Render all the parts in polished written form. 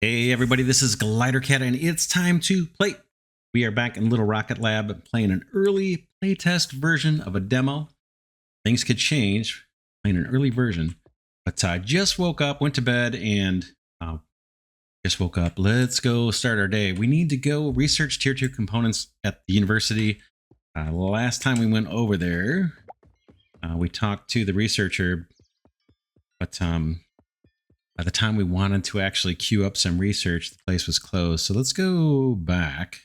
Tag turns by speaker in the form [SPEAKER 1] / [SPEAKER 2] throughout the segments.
[SPEAKER 1] Hey everybody, this is Glidercat and it's time to play. We are back in Little Rocket Lab playing an early playtest version of a demo. Things could change, playing an early version. But I just woke up, went to bed, and just woke up. Let's go start our day. We need to go research tier 2 components at the university. Last time we went over there, we talked to the researcher, but by the time we wanted to actually queue up some research, the place was closed. So let's go back.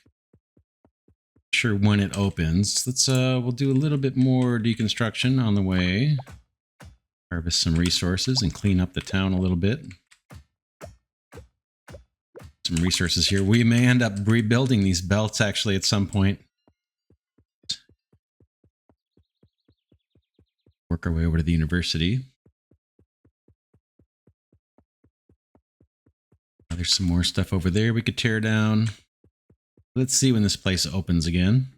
[SPEAKER 1] Not sure when it opens. We'll do a little bit more deconstruction on the way. Harvest some resources and clean up the town a little bit. Some resources here. We may end up rebuilding these belts actually at some point. Work our way over to the university. There's some more stuff over there we could tear down. Let's see when this place opens again.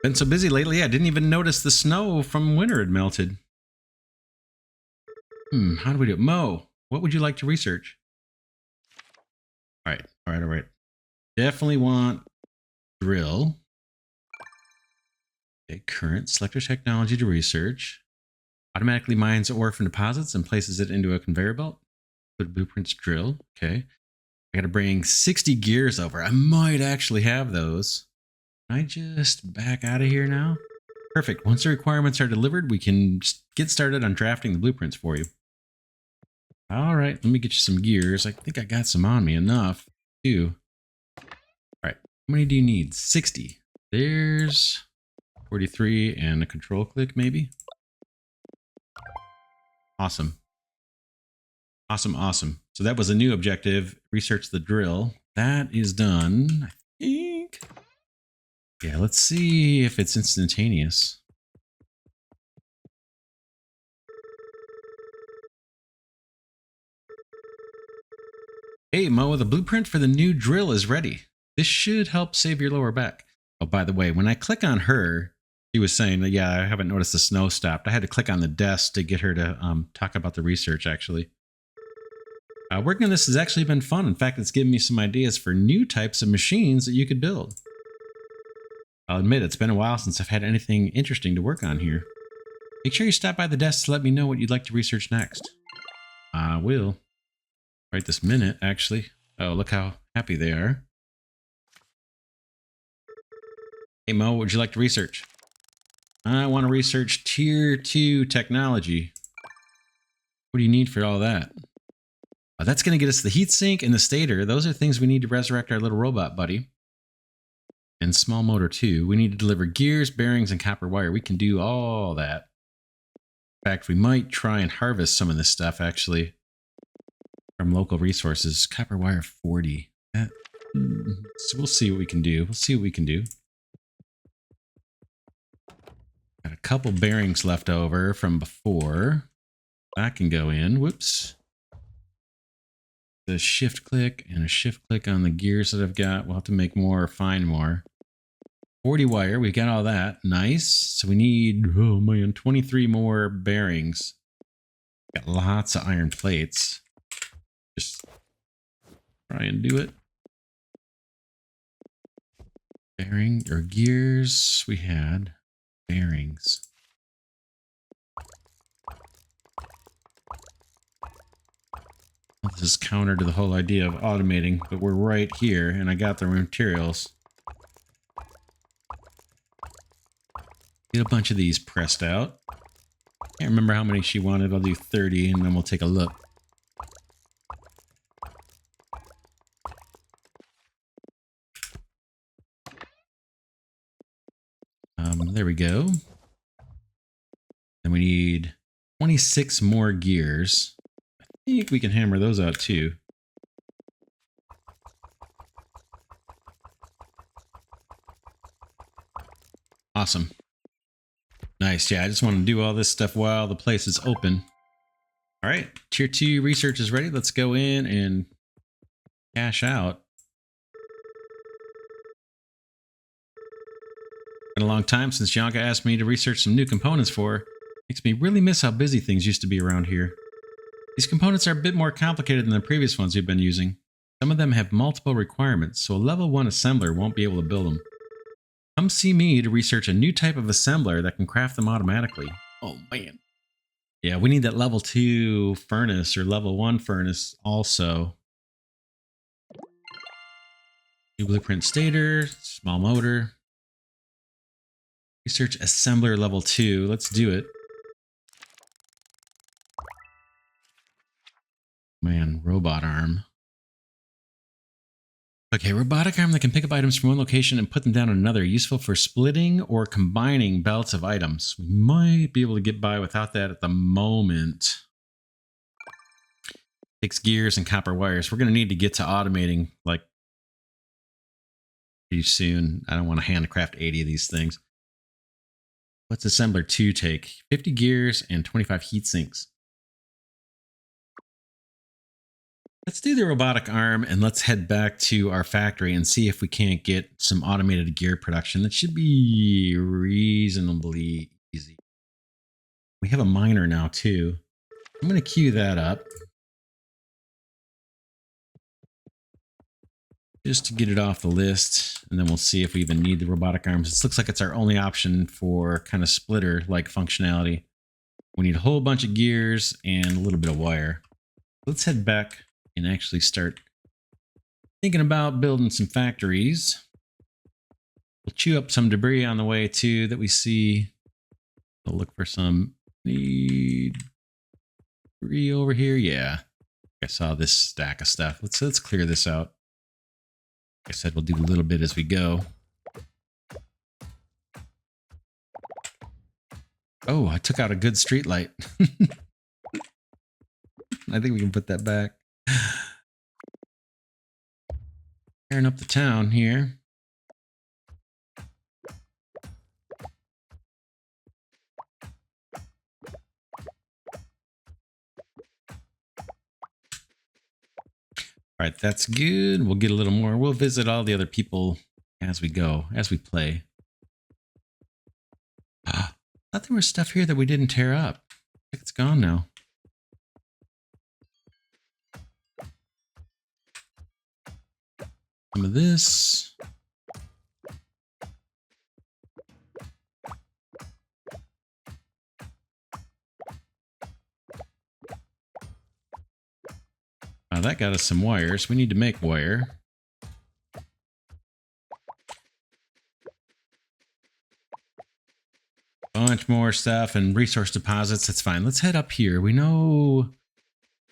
[SPEAKER 1] Been so busy lately, I didn't even notice the snow from winter had melted. How do we do it? Mo, what would you like to research? All right. Definitely want drill. Okay, current selector technology to research. Automatically mines ore from deposits and places it into a conveyor belt. Put blueprints drill. Okay. I got to bring 60 gears over. I might actually have those. Can I just back out of here now? Perfect. Once the requirements are delivered, we can get started on drafting the blueprints for you. All right, let me get you some gears. I think I got some on me, enough too. All right, how many do you need? 60. There's 43 and a control click maybe. Awesome. So that was a new objective. Research the drill. That is done, I think. Yeah, let's see if it's instantaneous. Hey, Mo, the blueprint for the new drill is ready. This should help save your lower back. Oh, by the way, when I click on her, she was saying that, yeah, I haven't noticed the snow stopped. I had to click on the desk to get her to talk about the research, actually. Working on this has actually been fun. In fact, it's given me some ideas for new types of machines that you could build. I'll admit, it's been a while since I've had anything interesting to work on here. Make sure you stop by the desk to let me know what you'd like to research next. I will. Right this minute, actually. Oh, look how happy they are. Hey, Mo, what would you like to research? I want to research tier 2 technology. What do you need for all that? That's going to get us the heatsink and the stator. Those are things we need to resurrect our little robot buddy. And small motor too. We need to deliver gears, bearings, and copper wire. We can do all that. In fact, we might try and harvest some of this stuff actually from local resources. Copper wire 40. So we'll see what we can do. Got a couple bearings left over from before. That can go in. Whoops. The shift click and a shift click on the gears that I've got. We'll have to make more or find more. 40 wire, we got all that. Nice. So we need, oh man, 23 more bearings. Got lots of iron plates. Just try and do it. Bearing or gears, we had bearings. This is counter to the whole idea of automating, but we're right here and I got the materials. Get a bunch of these pressed out. Can't remember how many she wanted. I'll do 30 and then we'll take a look. There we go. Then we need 26 more gears. I think we can hammer those out too. Awesome. Nice. Yeah, I just want to do all this stuff while the place is open. All right. Tier 2 research is ready. Let's go in and cash out. Been a long time since Yanka asked me to research some new components for her. Makes me really miss how busy things used to be around here. These components are a bit more complicated than the previous ones we've been using. Some of them have multiple requirements, so a level 1 assembler won't be able to build them. Come see me to research a new type of assembler that can craft them automatically. Oh man. Yeah, we need that level 2 furnace or level 1 furnace also. New blueprint stator, small motor. Research assembler level 2. Let's do it. Man, robot arm. Okay, robotic arm that can pick up items from one location and put them down in another. Useful for splitting or combining belts of items. We might be able to get by without that at the moment. Takes gears and copper wires. We're going to need to get to automating like pretty soon. I don't want to handcraft 80 of these things. What's assembler 2 take? 50 gears and 25 heat sinks. Let's do the robotic arm and let's head back to our factory and see if we can't get some automated gear production. That should be reasonably easy. We have a miner now too. I'm going to queue that up just to get it off the list, and then we'll see if we even need the robotic arms. This looks like it's our only option for kind of splitter-like functionality. We need a whole bunch of gears and a little bit of wire. Let's head back and actually start thinking about building some factories. We'll chew up some debris on the way too that we see. We'll look for some debris over here. Yeah, I saw this stack of stuff. Let's clear this out. Like I said, we'll do a little bit as we go. Oh, I took out a good street light. I think we can put that back. Tearing up the town here. All right, that's good. We'll get a little more. We'll visit all the other people as we go, as we play. I thought there was stuff here that we didn't tear up. I think it's gone now. Some of this. That got us some wires. We need to make wire. Bunch more stuff and resource deposits. That's fine. Let's head up here. We know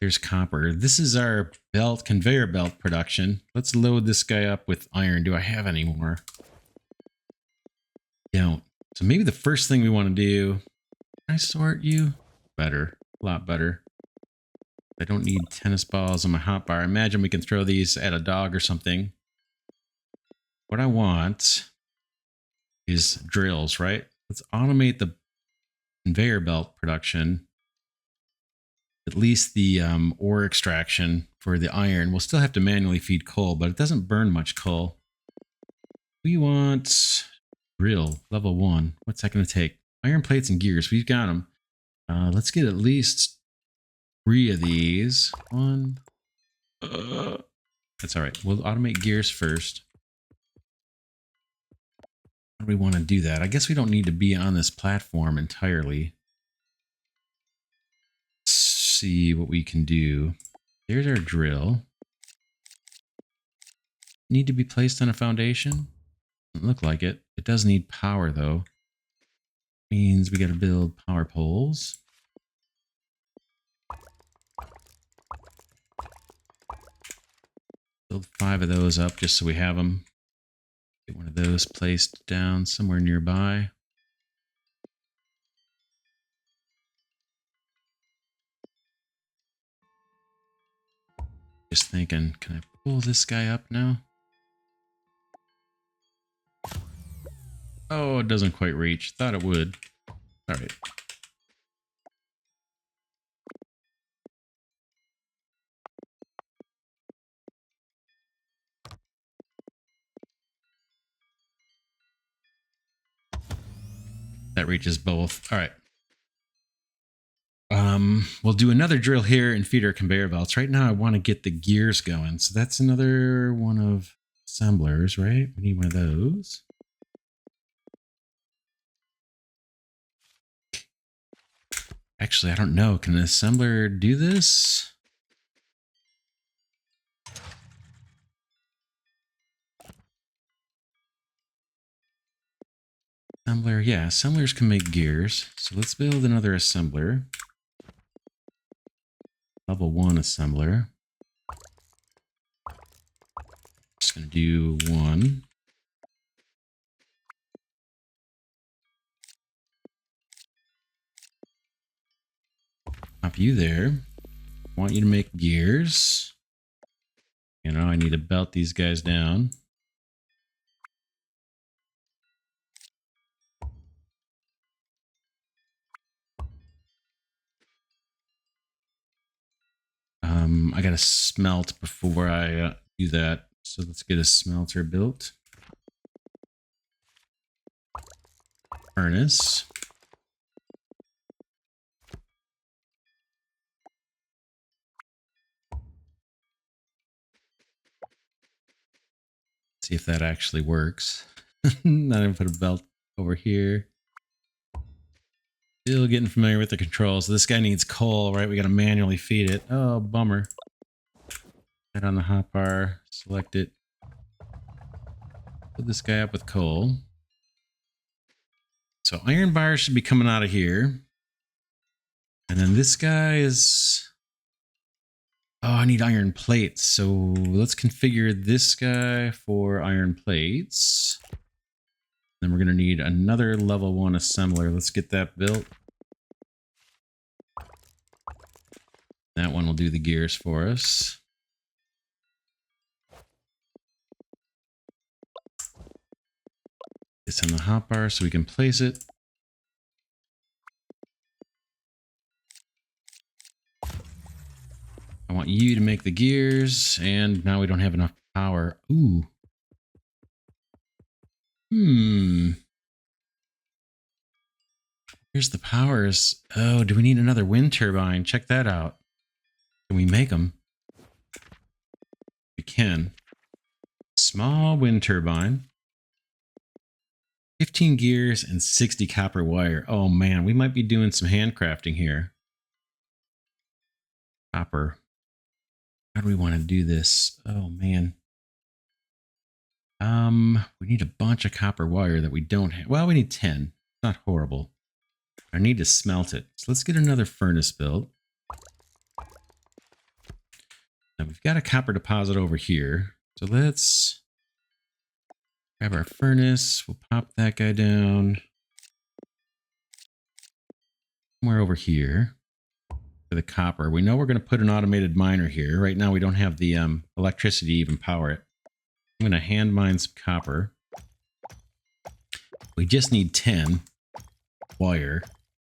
[SPEAKER 1] there's copper. This is our belt, conveyor belt production. Let's load this guy up with iron. Do I have any more? Don't. So maybe the first thing we want to do, can I sort you? Better, a lot better. I don't need tennis balls on my hotbar. I imagine we can throw these at a dog or something. What I want is drills, right? Let's automate the conveyor belt production. At least the ore extraction for the iron. We'll still have to manually feed coal, but it doesn't burn much coal. We want drill, level 1. What's that going to take? Iron plates and gears. We've got them. Let's get at least 3 of these. 1. That's all right. We'll automate gears first. How do we want to do that? I guess we don't need to be on this platform entirely. Let's see what we can do. There's our drill. Need to be placed on a foundation? Doesn't look like it. It does need power though. Means we got to build power poles. Build 5 of those up just so we have them. Get one of those placed down somewhere nearby. Just thinking, can I pull this guy up now? Oh, it doesn't quite reach. Thought it would. All right. That reaches both. All right. We'll do another drill here and feed our conveyor belts. Right now, I want to get the gears going. So that's another one of assemblers, right? We need one of those. Actually, I don't know. Can an assembler do this? Assembler, yeah, assemblers can make gears. So let's build another assembler. Level 1 assembler. Just going to do 1. Pop you there. I want you to make gears. You know, I need to belt these guys down. I got to smelt before I do that. So let's get a smelter built. Furnace. See if that actually works. Not even put a belt over here. Still getting familiar with the controls. This guy needs coal, right? We got to manually feed it. Oh, bummer. Head on the hotbar. Select it. Put this guy up with coal. So iron bars should be coming out of here. And then this guy is... Oh, I need iron plates. So let's configure this guy for iron plates. Then we're going to need another level 1 assembler. Let's get that built. That one will do the gears for us. It's on the hotbar so we can place it. I want you to make the gears, and now we don't have enough power. Ooh. Here's the powers. Oh, do we need another wind turbine? Check that out. Can we make them? We can. Small wind turbine. 15 gears and 60 copper wire. Oh man, we might be doing some handcrafting here. Copper. How do we want to do this? Oh man. We need a bunch of copper wire that we don't have. Well, we need 10. Not horrible. I need to smelt it. So let's get another furnace built. Now we've got a copper deposit over here. So let's grab our furnace. We'll pop that guy down. Somewhere over here. For the copper. We know we're going to put an automated miner here. Right now we don't have the electricity to even power it. I'm going to hand mine some copper. We just need 10 wire.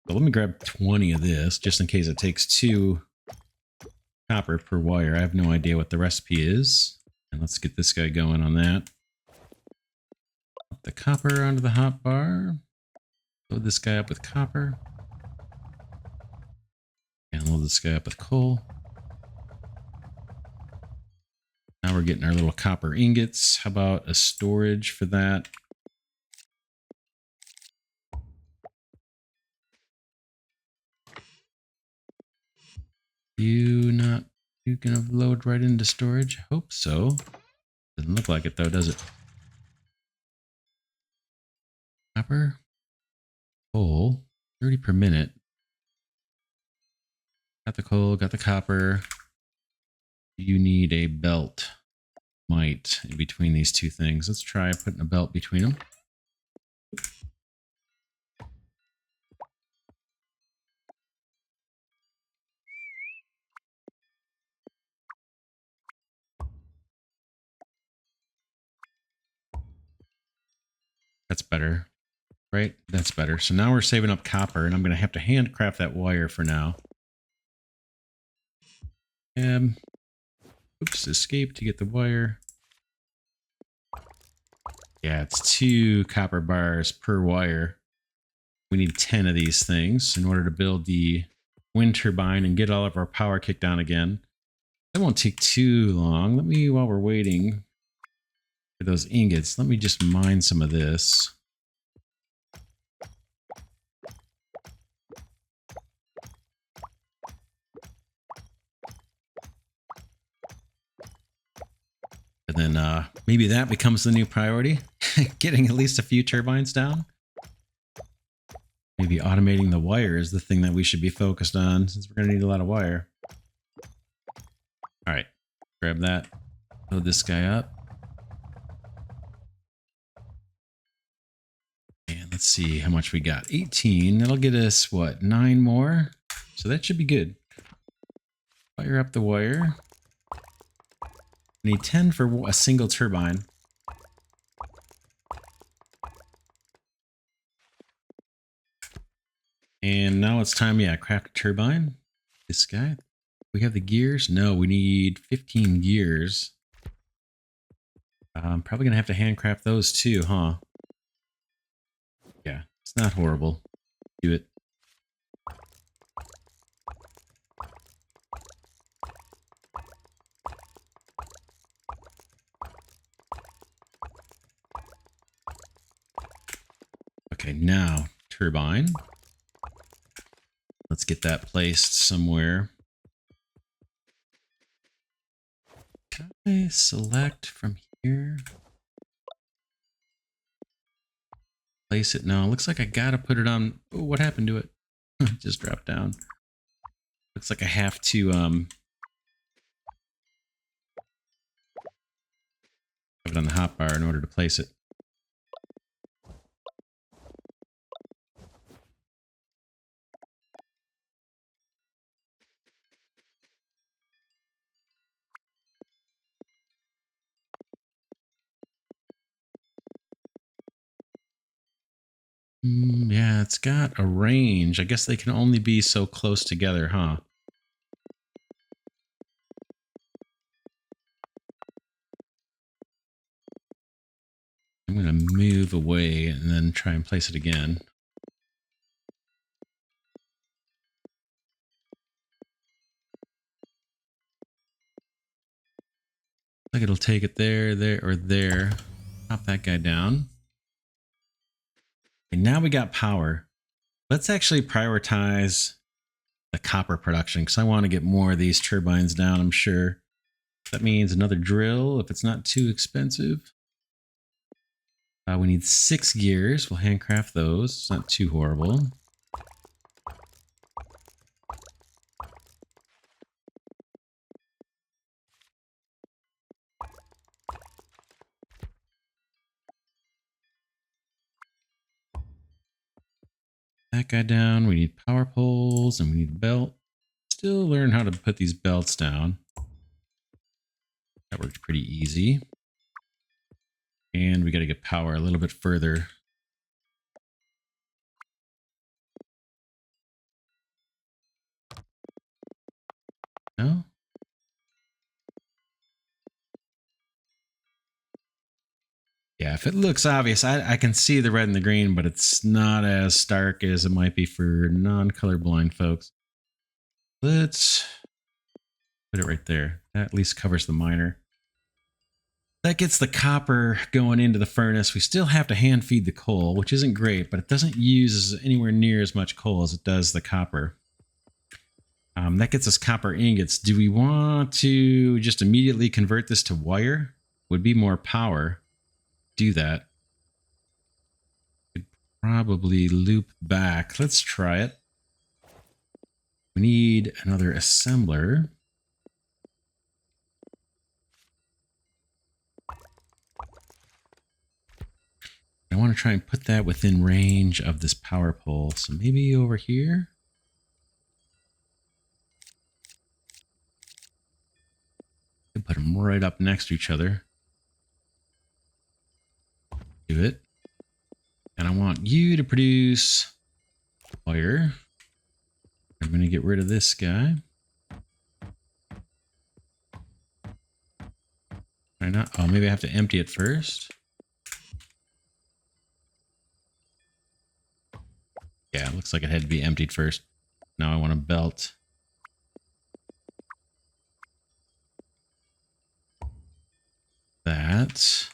[SPEAKER 1] But let me grab 20 of this just in case it takes 2 copper per wire. I have no idea what the recipe is. And let's get this guy going on that. Put the copper onto the hotbar. Load this guy up with copper. And load this guy up with coal. Now we're getting our little copper ingots. How about a storage for that? You gonna load right into storage? I hope so. Doesn't look like it though, does it? Copper. Coal. 30 per minute. Got the coal, got the copper. You need a belt. Might in between these two things. Let's try putting a belt between them. That's better, right? That's better. So now we're saving up copper, and I'm going to have to handcraft that wire for now. Oops, escape to get the wire. Yeah, it's 2 copper bars per wire. We need 10 of these things in order to build the wind turbine and get all of our power kicked on again. That won't take too long. Let me, while we're waiting for those ingots, let me just mine some of this. And then maybe that becomes the new priority. Getting at least a few turbines down. Maybe automating the wire is the thing that we should be focused on, since we're going to need a lot of wire. All right, grab that. Load this guy up. And let's see how much we got. 18. That'll get us, what, 9 more? So that should be good. Fire up the wire. We need 10 for a single turbine. And now it's time, yeah, craft a turbine. This guy. We have the gears? No, we need 15 gears. I'm probably going to have to handcraft those too, huh? Yeah, it's not horrible. Do it. Okay, now turbine. Let's get that placed somewhere. Can I select from here? Place it? No, looks like I gotta put it on. Oh, what happened to it? It just dropped down. Looks like I have to have it on the hotbar in order to place it. Yeah, it's got a range. I guess they can only be so close together, huh? I'm going to move away and then try and place it again. I think it'll take it there, there, or there. Pop that guy down. And now we got power. Let's actually prioritize the copper production because I want to get more of these turbines down, I'm sure. That means another drill if it's not too expensive. We need 6 gears. We'll handcraft those. It's not too horrible. That guy down. We need power poles and we need a belt. Still learn how to put these belts down. That worked pretty easy. And we got to get power a little bit further. No? Yeah, if it looks obvious, I can see the red and the green, but it's not as stark as it might be for non-colorblind folks. Let's put it right there. That at least covers the miner. That gets the copper going into the furnace. We still have to hand feed the coal, which isn't great, but it doesn't use anywhere near as much coal as it does the copper. That gets us copper ingots. Do we want to just immediately convert this to wire? Would be more power. Do that. Could probably loop back. Let's try it. We need another assembler. I want to try and put that within range of this power pole. So maybe over here. Could put them right up next to each other. Do it. And I want you to produce wire. I'm going to get rid of this guy. Why not? Oh, maybe I have to empty it first. Yeah, it looks like it had to be emptied first. Now I want to belt. That.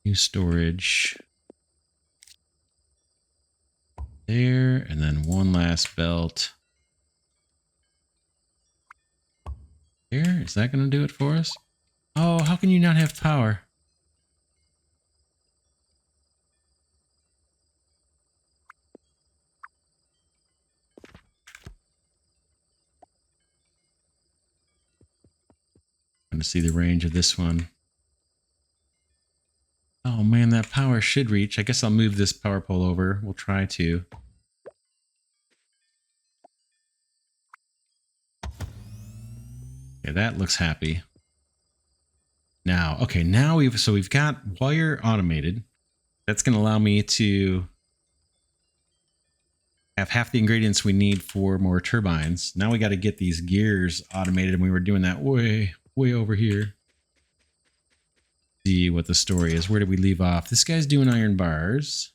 [SPEAKER 1] New storage. There, and then one last belt. There, is that going to do it for us? Oh, how can you not have power? I'm going to see the range of this one. Oh man, that power should reach. I guess I'll move this power pole over. We'll try to. Okay, that looks happy. Now, okay, now we've got wire automated. That's going to allow me to have half the ingredients we need for more turbines. Now we got to get these gears automated, and we were doing that way over here. See what the story is. Where did we leave off? This guy's doing iron bars.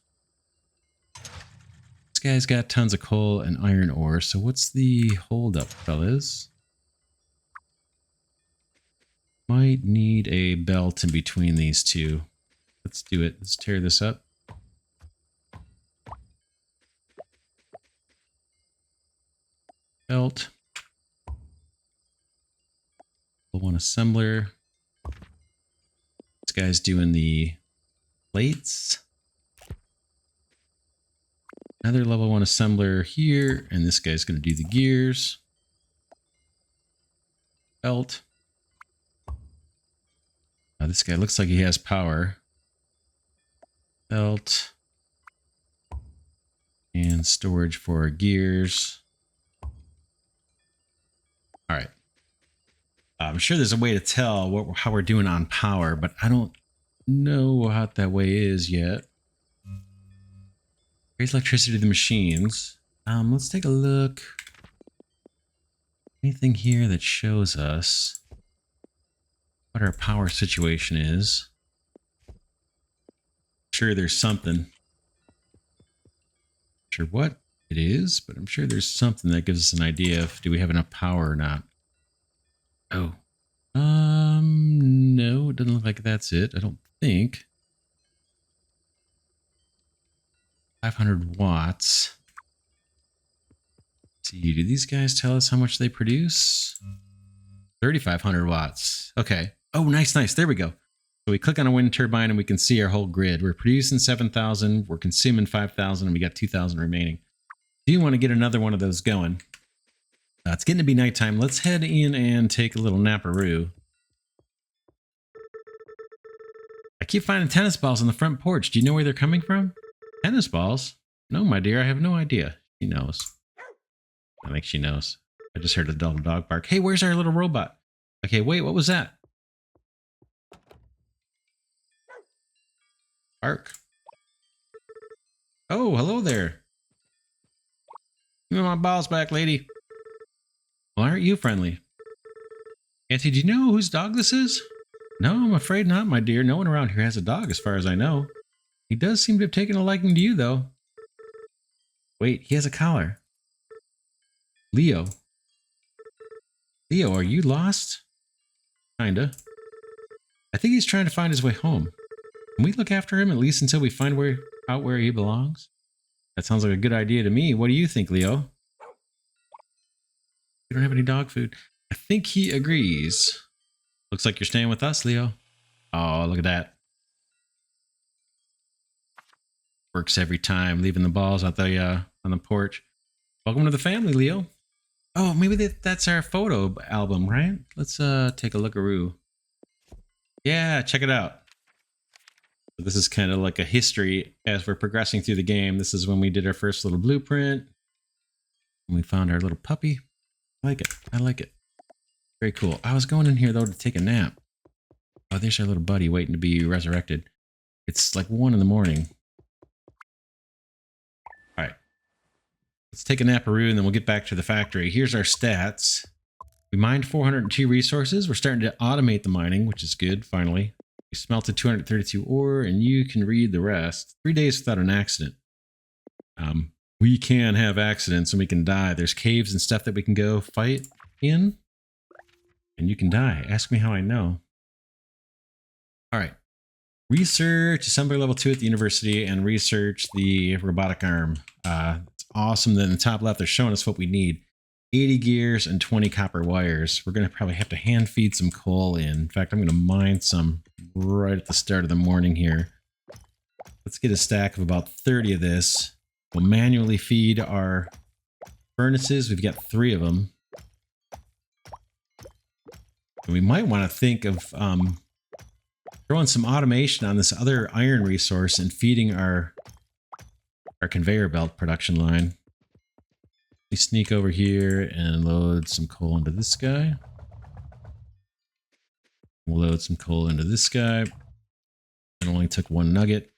[SPEAKER 1] This guy's got tons of coal and iron ore. So what's the holdup, fellas? Might need a belt in between these two. Let's do it. Let's tear this up. Belt. One assembler. This guy's doing the plates. Another level 1 assembler here, and this guy's going to do the gears. Belt. This guy looks like he has power. Belt. And storage for gears. All right. I'm sure there's a way to tell how we're doing on power, but I don't know what that way is yet. Raise electricity to the machines. Let's take a look. Anything here that shows us what our power situation is? Sure, there's something. Sure what it is, but I'm sure there's something that gives us an idea of do we have enough power or not. Oh. No, it doesn't look like that's it. I don't think. 500 watts. Let's see, do these guys tell us how much they produce? 3,500 watts. Okay. Oh, nice, nice. There we go. So we click on a wind turbine and we can see our whole grid. We're producing 7,000, we're consuming 5,000, and we got 2,000 remaining. Do you want to get another one of those going? It's getting to be nighttime. Let's head in and take a little naparoo. I keep finding tennis balls on the front porch. Do you know where they're coming from? Tennis balls? No, my dear, I have no idea. She knows. I think she knows. I just heard a dog bark. Hey, where's our little robot? Okay, wait, what was that? Bark. Oh, hello there. Give me my balls back, lady. Why aren't you friendly? Auntie, do you know whose dog this is? No, I'm afraid not, my dear. No one around here has a dog, as far as I know. He does seem to have taken a liking to you, though. Wait, he has a collar. Leo. Leo, are you lost? Kinda. I think he's trying to find his way home. Can we look after him, at least until we find out where he belongs? That sounds like a good idea to me. What do you think, Leo? We don't have any dog food. I think he agrees. Looks like you're staying with us, Leo. Oh, look at that. Works every time, leaving the balls out there on the porch. Welcome to the family, Leo. Oh, maybe that's our photo album, right? Let's take a lookaroo. Yeah, check it out. So this is kind of like a history as we're progressing through the game. This is when we did our first little blueprint. And we found our little puppy. I like it. I like it. Very cool. I was going in here, though, to take a nap. Oh, there's our little buddy waiting to be resurrected. It's like 1 in the morning. All right. Let's take a naparoo, and then we'll get back to the factory. Here's our stats. We mined 402 resources. We're starting to automate the mining, which is good, finally. We smelted 232 ore, and you can read the rest. 3 days without an accident. We can have accidents and we can die. There's caves and stuff that we can go fight in, and you can die. Ask me how I know. All right. Research assembly level 2 at the university and research the robotic arm. It's awesome that in the top left they're showing us what we need. 80 gears and 20 copper wires. We're going to probably have to hand feed some coal in. In fact, I'm going to mine some right at the start of the morning here. Let's get a stack of about 30 of this. We'll manually feed our furnaces. We've got 3 of them. And we might want to think of throwing some automation on this other iron resource and feeding our conveyor belt production line. We sneak over here and load some coal into this guy. We'll load some coal into this guy. It only took 1 nugget.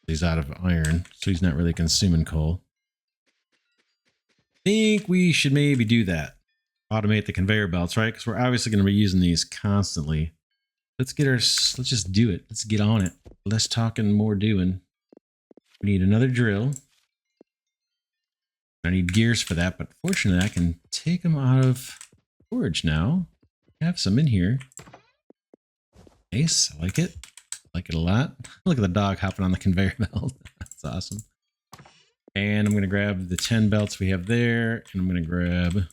[SPEAKER 1] He's out of iron, so he's not really consuming coal. Think we should maybe do that. Automate the conveyor belts, right? Because we're obviously going to be using these constantly. Let's just do it. Let's get on it. Less talking, more doing. We need another drill. I need gears for that, but fortunately I can take them out of storage now. I have some in here. Nice, I like it. I like it a lot. Look at the dog hopping on the conveyor belt. That's awesome. And I'm going to grab the 10 belts we have there, and I'm going to grab...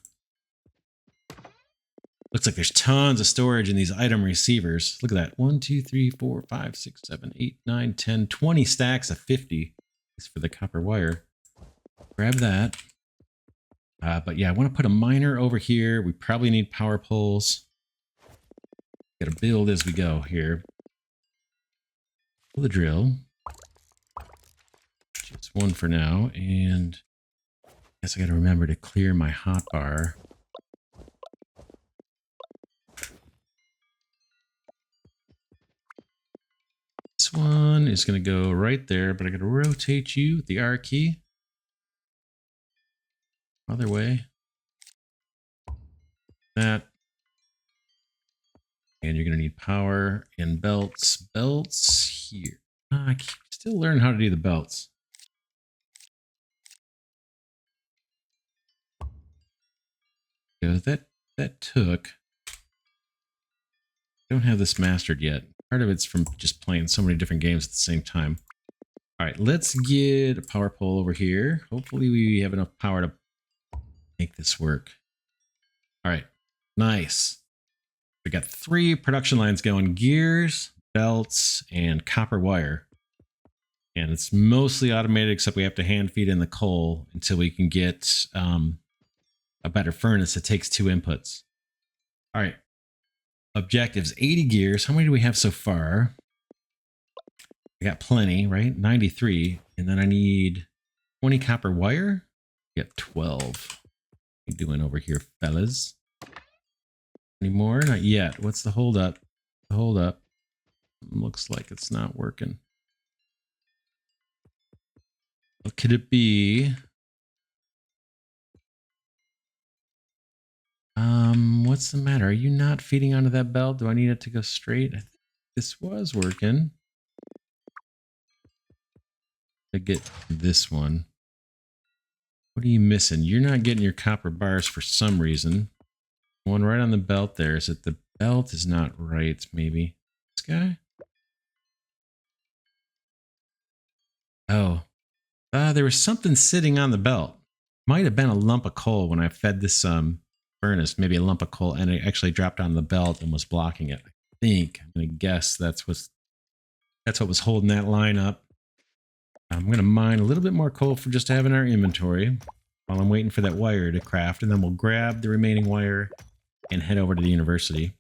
[SPEAKER 1] Looks like there's tons of storage in these item receivers. Look at that. 1, 2, 3, 4, 5, 6, 7, 8, 9, 10, 20 stacks of 50. This is for the copper wire. Grab that. But yeah, I want to put a miner over here. We probably need power poles. Got to build as we go here. Pull the drill. Just 1 for now. And I guess I got to remember to clear my hotbar. This one is going to go right there, but I got to rotate you with the R key. Other way. That. And you're going to need power and belts. Belts here. I can still learn how to do the belts. Yeah, that took. I don't have this mastered yet. Part of it's from just playing so many different games at the same time. All right, let's get a power pole over here. Hopefully we have enough power to make this work. All right, nice. We got 3 production lines going: gears, belts, and copper wire. And it's mostly automated, except we have to hand feed in the coal until we can get a better furnace that takes 2 inputs. All right. Objectives, 80 gears. How many do we have so far? I got plenty, right? 93. And then I need 20 copper wire. We got 12. What are you doing over here, fellas? Any more? Not yet. What's the hold up? The hold up. Looks like it's not working. What could it be? What's the matter? Are you not feeding onto that belt? Do I need it to go straight? I think this was working. I get this one. What are you missing? You're not getting your copper bars for some reason. One right on the belt there. Is it the belt is not right, maybe? This guy? Oh. There was something sitting on the belt. Might have been a lump of coal when I fed this furnace. Maybe a lump of coal, and it actually dropped on the belt and was blocking it. I think. I'm going to guess that's what was holding that line up. I'm going to mine a little bit more coal for just having our inventory while I'm waiting for that wire to craft, and then we'll grab the remaining wire and head over to the university.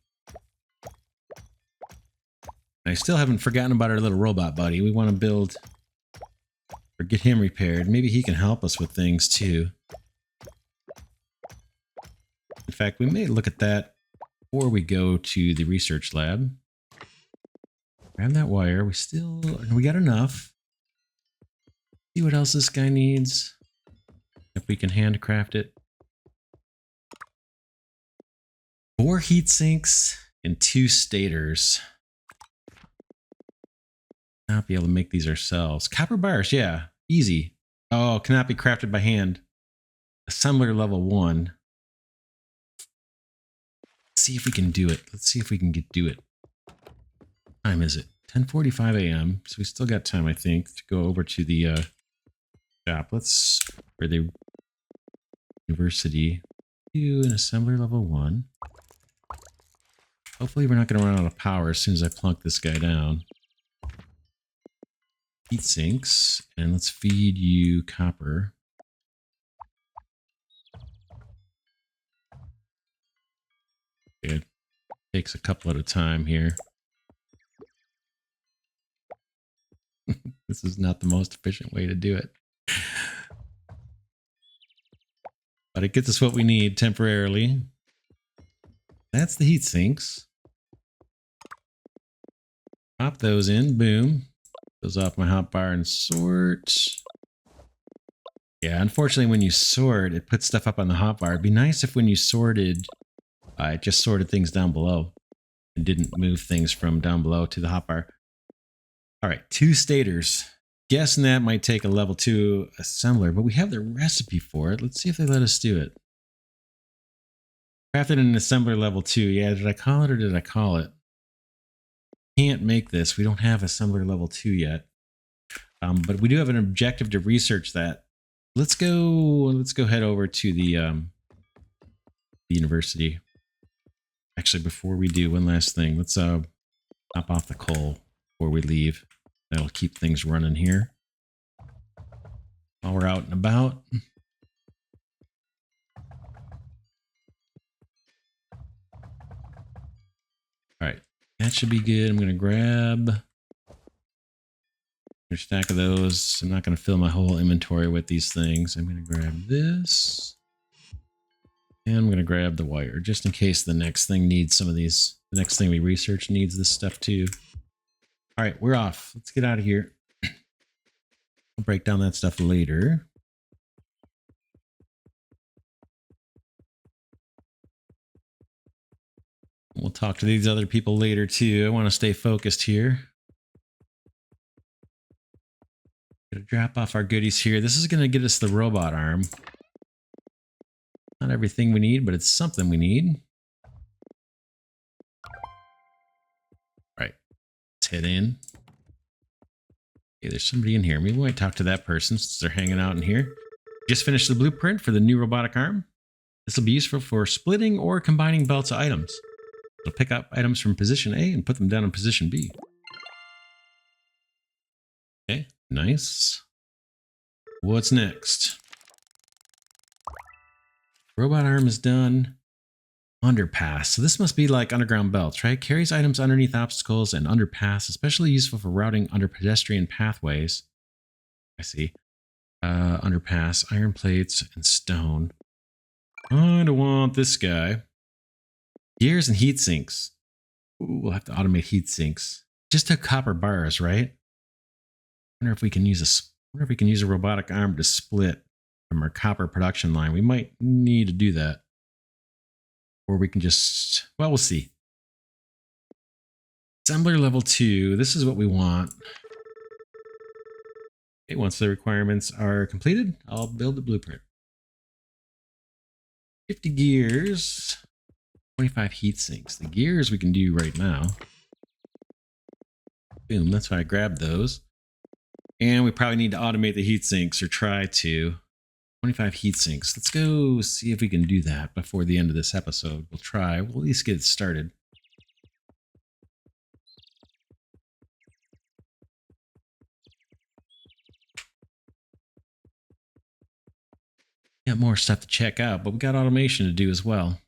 [SPEAKER 1] And I still haven't forgotten about our little robot buddy. We want to build or get him repaired. Maybe he can help us with things too. In fact, we may look at that before we go to the research lab. Grab that wire. We got enough. See what else this guy needs. If we can handcraft it. 4 heat sinks and 2 stators. Not be able to make these ourselves. Copper bars, yeah, easy. Oh, cannot be crafted by hand. Assembler level 1. Let's see if we can do it. Let's see if we can do it. What time is it? 10:45 a.m. So we still got time, I think, to go over to the shop. Let's, for the university, do an assembler level 1. Hopefully we're not going to run out of power as soon as I plunk this guy down. Heat sinks, and let's feed you copper. It takes a couple at a time here. This is not the most efficient way to do it. But it gets us what we need temporarily. That's the heat sinks. Pop those in, boom. Those off my hotbar and sort. Yeah, unfortunately when you sort, it puts stuff up on the hotbar. It'd be nice if when you sorted, it just sorted things down below and didn't move things from down below to the hotbar. All right, 2 stators. Guessing that might take a level 2 assembler, but we have the recipe for it. Let's see if they let us do it. Crafted an assembler level 2. Yeah, did I call it or did I call it? Can't make this. We don't have assembler level 2 yet. But we do have an objective to research that. Let's go head over to the university. Actually, before we do, one last thing. Let's top off the coal before we leave. That'll keep things running here while we're out and about. All right, that should be good. I'm going to grab a stack of those. I'm not going to fill my whole inventory with these things. I'm going to grab this. And I'm going to grab the wire just in case the next thing needs some of these. The next thing we research needs this stuff too. All right, we're off. Let's get out of here. I'll break down that stuff later. We'll talk to these other people later too. I want to stay focused here. Gonna drop off our goodies here. This is going to get us the robot arm. Not everything we need, but it's something we need. All right, let's head in. Okay, there's somebody in here. Maybe we might talk to that person since they're hanging out in here. Just finished the blueprint for the new robotic arm. This will be useful for splitting or combining belts of items. It'll pick up items from position A and put them down in position B. Okay, nice. What's next? Robot arm is done. Underpass. So this must be like underground belts, right? Carries items underneath obstacles and underpass, especially useful for routing under pedestrian pathways. I see. Underpass, iron plates, and stone. I don't want this guy. Gears and heat sinks. Ooh, we'll have to automate heat sinks. Just took copper bars, right? Wonder if we can use a robotic arm to split from our copper production line. We might need to do that. Or we can just, well, we'll see. Assembler level 2. This is what we want. Okay, once the requirements are completed, I'll build the blueprint. 50 gears, 25 heat sinks. The gears we can do right now. Boom, that's why I grabbed those. And we probably need to automate the heat sinks or try to. 25 heat sinks. Let's go see if we can do that before the end of this episode. We'll try. We'll at least get it started. Got more stuff to check out, but we got automation to do as well.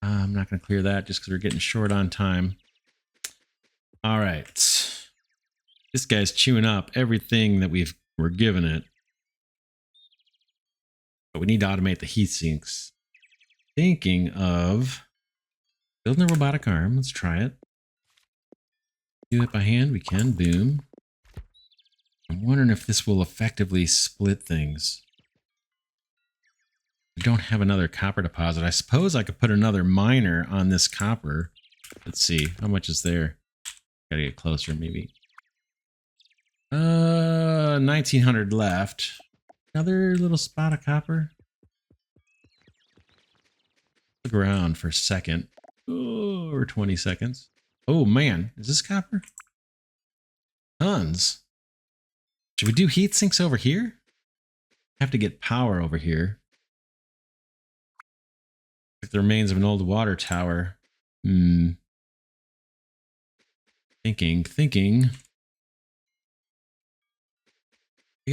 [SPEAKER 1] I'm not going to clear that just because we're getting short on time. All right. This guy's chewing up everything that we're giving it. But we need to automate the heat sinks. Thinking of building a robotic arm. Let's try it. Do it by hand. We can. Boom. I'm wondering if this will effectively split things. We don't have another copper deposit. I suppose I could put another miner on this copper. Let's see. How much is there? Gotta get closer, maybe. 1900 left. Another little spot of copper. Look around for a second. Oh, or 20 seconds. Oh man, is this copper? Tons. Should we do heat sinks over here? Have to get power over here. Like the remains of an old water tower. Thinking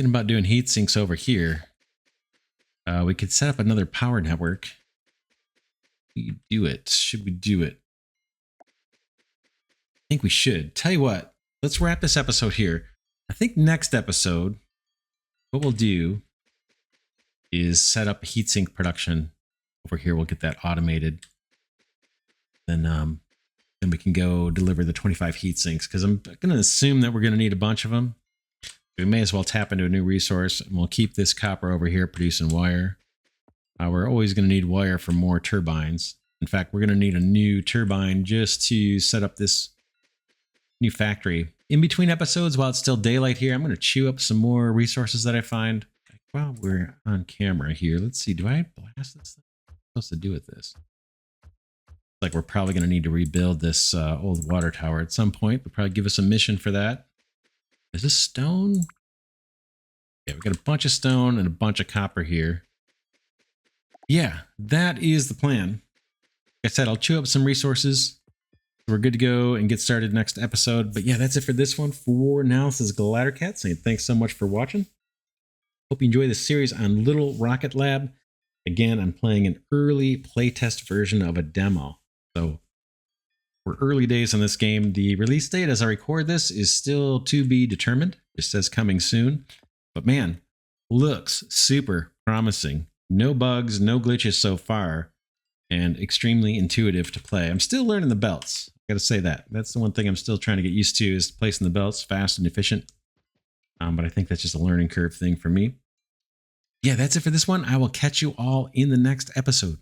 [SPEAKER 1] about doing heat sinks over here. We could set up another power network. We do it. Should we do it? I think we should. Tell you what, let's wrap this episode here. I think next episode, what we'll do is set up heatsink production over here. We'll get that automated. Then we can go deliver the 25 heatsinks, because I'm going to assume that we're going to need a bunch of them. We may as well tap into a new resource, and we'll keep this copper over here producing wire. We're always going to need wire for more turbines. In fact, we're going to need a new turbine just to set up this new factory. In between episodes, while it's still daylight here, I'm going to chew up some more resources that I find while we're on camera here. Let's see, do I blast this thing? What am I supposed to do with this? Like, we're probably going to need to rebuild this old water tower at some point. They'll probably give us a mission for that. Is this stone? Yeah, we got a bunch of stone and a bunch of copper here. Yeah, that is the plan. Like I said, I'll chew up some resources. We're good to go and get started next episode. But yeah, that's it for this one. For now, this is Glidercat saying thanks so much for watching. Hope you enjoy this series on Little Rocket Lab. Again, I'm playing an early playtest version of a demo. So we're early days on this game. The release date as I record this is still to be determined. It says coming soon. But man, looks super promising. No bugs, no glitches so far, and extremely intuitive to play. I'm still learning the belts. I gotta say that. That's the one thing I'm still trying to get used to, is placing the belts fast and efficient. But I think that's just a learning curve thing for me. Yeah, that's it for this one. I will catch you all in the next episode.